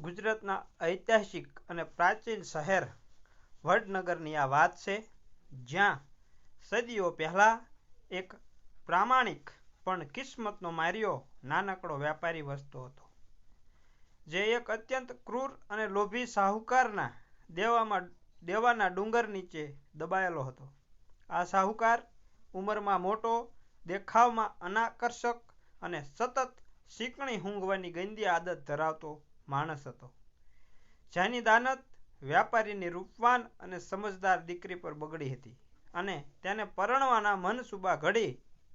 ગુજરાતના ઐતિહાસિક અને પ્રાચીન શહેર વડનગરની આ વાત છે, જ્યાં સદીઓ પહેલાં એક પ્રામાણિક પણ કિસ્મતનો માર્યો નાનકડો વ્યાપારી વસતો હતો, જે એક અત્યંત ક્રૂર અને લોભી શાહુકારના દેવાના ડુંગર નીચે દબાયેલો હતો. આ શાહુકાર ઉંમરમાં મોટો, દેખાવમાં અનાકર્ષક અને સતત શીકણી ઊંઘવાની ગંદી આદત ધરાવતો માણસ હતો, જેની દાનત વ્યાપારીની રૂપવાન અને સમજદાર દીકરી પર બગડી હતી અને તેને પરણવાના મનસૂબા ઘડી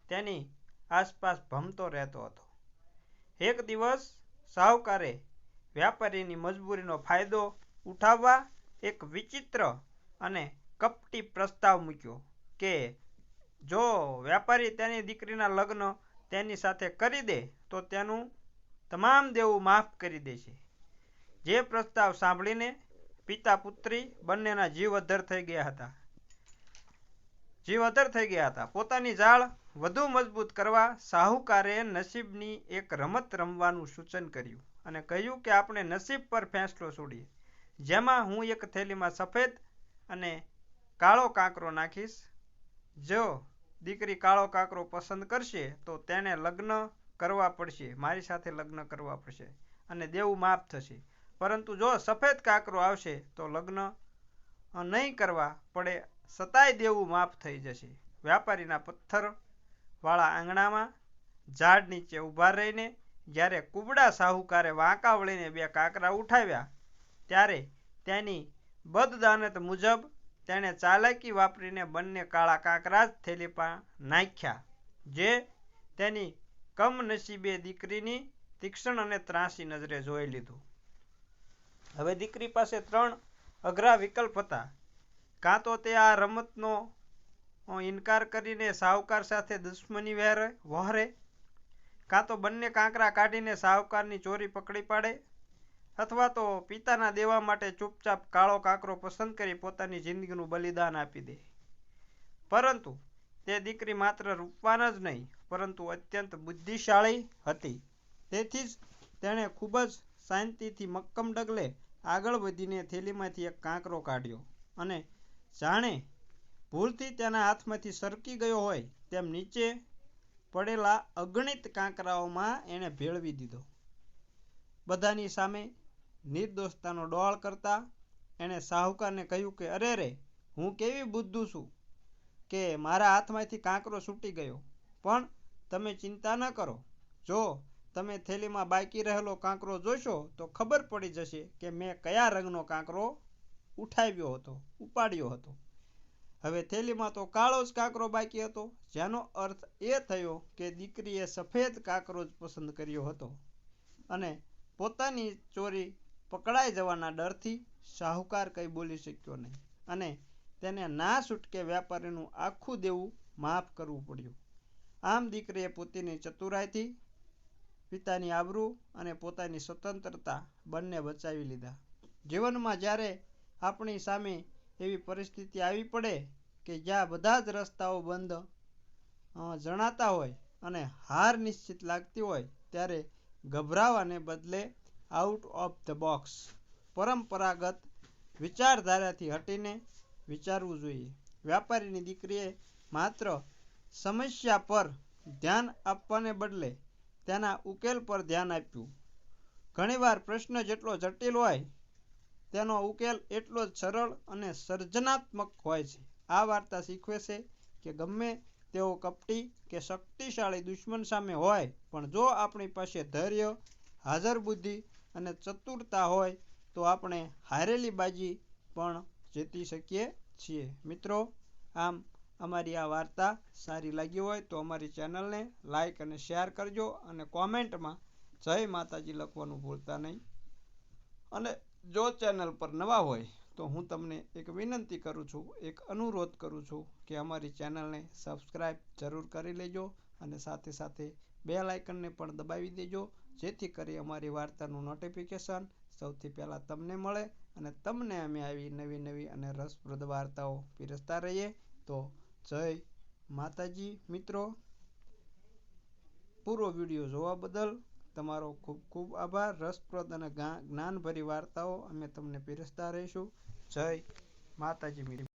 તેની આસપાસ ભમતો રહેતો હતો. એક દિવસ શાહુકારે વ્યાપારીની મજબૂરીનો ફાયદો ઉઠાવવા એક વિચિત્ર અને કપટી પ્રસ્તાવ મૂક્યો કે જો વ્યાપારી તેની દીકરીના લગ્ન તેની સાથે કરી દે તો તેનું તમામ દેવું માફ કરી દેશે. જે પ્રસ્તાવ સાંભળીને પિતા પુત્રી બંનેના જીવ અદ્ધર થઈ ગયા હતા. પોતાની જાળ વધુ મજબૂત કરવા શાહુકારે નસીબની એક રમત રમવાનું સૂચન કર્યું અને કહ્યું કે આપણે નસીબ પર ફેંસલો છોડીએ, જેમાં હું એક થેલીમાં સફેદ અને કાળો કાંકરો નાખીશ. જો દીકરી કાળો કાંકરો પસંદ કરશે તો તેણે મારી સાથે લગ્ન કરવા પડશે અને દેવું માફ થશે. પરંતુ જો સફેદ કાંકરો આવશે તો લગ્ન નહીં કરવા પડે છતાંય દેવું માફ થઈ જશે. વ્યાપારીના પથ્થરવાળા આંગણામાં ઝાડ નીચે ઊભા રહીને જ્યારે કુબડા શાહુકારે વાંકા વળીને બે કાંકરા ઉઠાવ્યા, ત્યારે તેની બદદાનત મુજબ તેણે ચાલાકી વાપરીને બંને કાળા કાંકરા જ થેલીમાં નાખ્યા, જે તેની કમનસીબે દીકરીની તીક્ષ્ણ અને ત્રાંસી નજરે જોઈ લીધું. હવે દીકરી પાસે 3 અઘરા વિકલ્પ હતા. કાં તો તે આ રમતનો ઇનકાર કરીને શાહુકાર સાથે દુશ્મની વહોરે, કાં તો બંને કાંકરા કાઢીને શાહુકારની ચોરી પકડી પાડે, અથવા તો પિતાના દેવા માટે ચૂપચાપ કાળો કાંકરો પસંદ કરી પોતાની જિંદગીનું બલિદાન આપી દે. પરંતુ તે દીકરી માત્ર રૂપવાન જ નહીં, પરંતુ અત્યંત બુદ્ધિશાળી હતી. તેથી જ તેણે ખૂબ જ શાંતિથી મક્કમ ડગલે આગળ વધીને થેલીમાંથી એક કાંકરો કાઢ્યો અને જાણે ભૂલથી તેના હાથમાંથી સરકી ગયો હોય તેમ નીચે પડેલા અગણિત કાંકરાઓમાં એણે ભેળવી દીધો. બધાની સામે નિર્દોષતાનો ડોળ કરતા એણે શાહુકારને કહ્યું કે અરે રે, હું કેવી બુદ્ધુ છું કે મારા હાથમાંથી કાંકરો છૂટી ગયો. પણ તમે ચિંતા ન કરો, જો તમે થેલીમાં બાકી રહેલો કાંકરો જોશો તો ખબર પડી જશે કે મેં કયા રંગનો કાંકરો ઉપાડ્યો હતો. હવે થેલીમાં તો કાળો જ કાંકરો બાકી હતો, જેનો અર્થ એ થયો કે દીકરીએ સફેદ કાંકરો જ પસંદ કર્યો હતો અને પોતાની ચોરી પકડાઈ જવાના ડરથી શાહુકાર કંઈ બોલી શક્યો નહીં અને તેને ના છૂટકે વ્યાપારીનું આખું દેવું માફ કરવું પડ્યું. આમ દીકરીએ પોતાની ચતુરાઈથી પિતાની આબરૂ અને પોતાની સ્વતંત્રતા બંને બચાવી લીધા. જીવનમાં જ્યારે આપણી સામે એવી પરિસ્થિતિ આવી પડે કે જ્યાં બધા જ રસ્તાઓ બંધ જણાતા હોય અને હાર નિશ્ચિત લાગતી હોય, ત્યારે ગભરાવાને બદલે આઉટ ઓફ ધ બોક્સ, પરંપરાગત વિચારધારાથી હટીને વિચારવું જોઈએ. વ્યાપારીની દીકરીએ માત્ર સમસ્યા પર ધ્યાન આપવાને બદલે તેના ઉકેલ પર ધ્યાન આપ્યું. ઘણીવાર પ્રશ્ન જેટલો જટિલ હોય તેનો ઉકેલ એટલો જ સરળ અને સર્જનાત્મક હોય છે. આ વાર્તા શીખવે છે કે ગમે તેવો કપટી કે શક્તિશાળી દુશ્મન સામે હોય, પણ જો આપણી પાસે ધૈર્ય, હાજર બુદ્ધિ અને ચતુરતા હોય તો આપણે હારેલી બાજી પણ જીતી શકીએ છીએ. મિત્રો, આમ અમારી આ વાર્તા સારી લાગી હોય તો અમારી ચેનલને લાઈક અને શેર કરજો અને કોમેન્ટમાં જય માતાજી લખવાનું ભૂલતા નહીં. અને જો ચેનલ પર નવા હોય તો હું તમને એક વિનંતી કરું છું, એક અનુરોધ કરું છું કે અમારી ચેનલને સબસ્ક્રાઈબ જરૂર કરી લેજો અને સાથે સાથે બેલ આઇકનને પણ દબાવી દેજો, જેથી કરી અમારી વાર્તાનું નોટિફિકેશન સૌથી પહેલાં તમને મળે અને તમને અમે આવી નવી અને રસપ્રદ વાર્તાઓ પીરસતા રહીએ. તો જય માતાજી મિત્રો. પૂરો વિડીયો જોવા બદલ તમારો ખૂબ ખૂબ આભાર. રસપ્રદ અને જ્ઞાનભરી વાર્તાઓ અમે તમને પીરસતા રહીશું. જય માતાજી મિત્રો.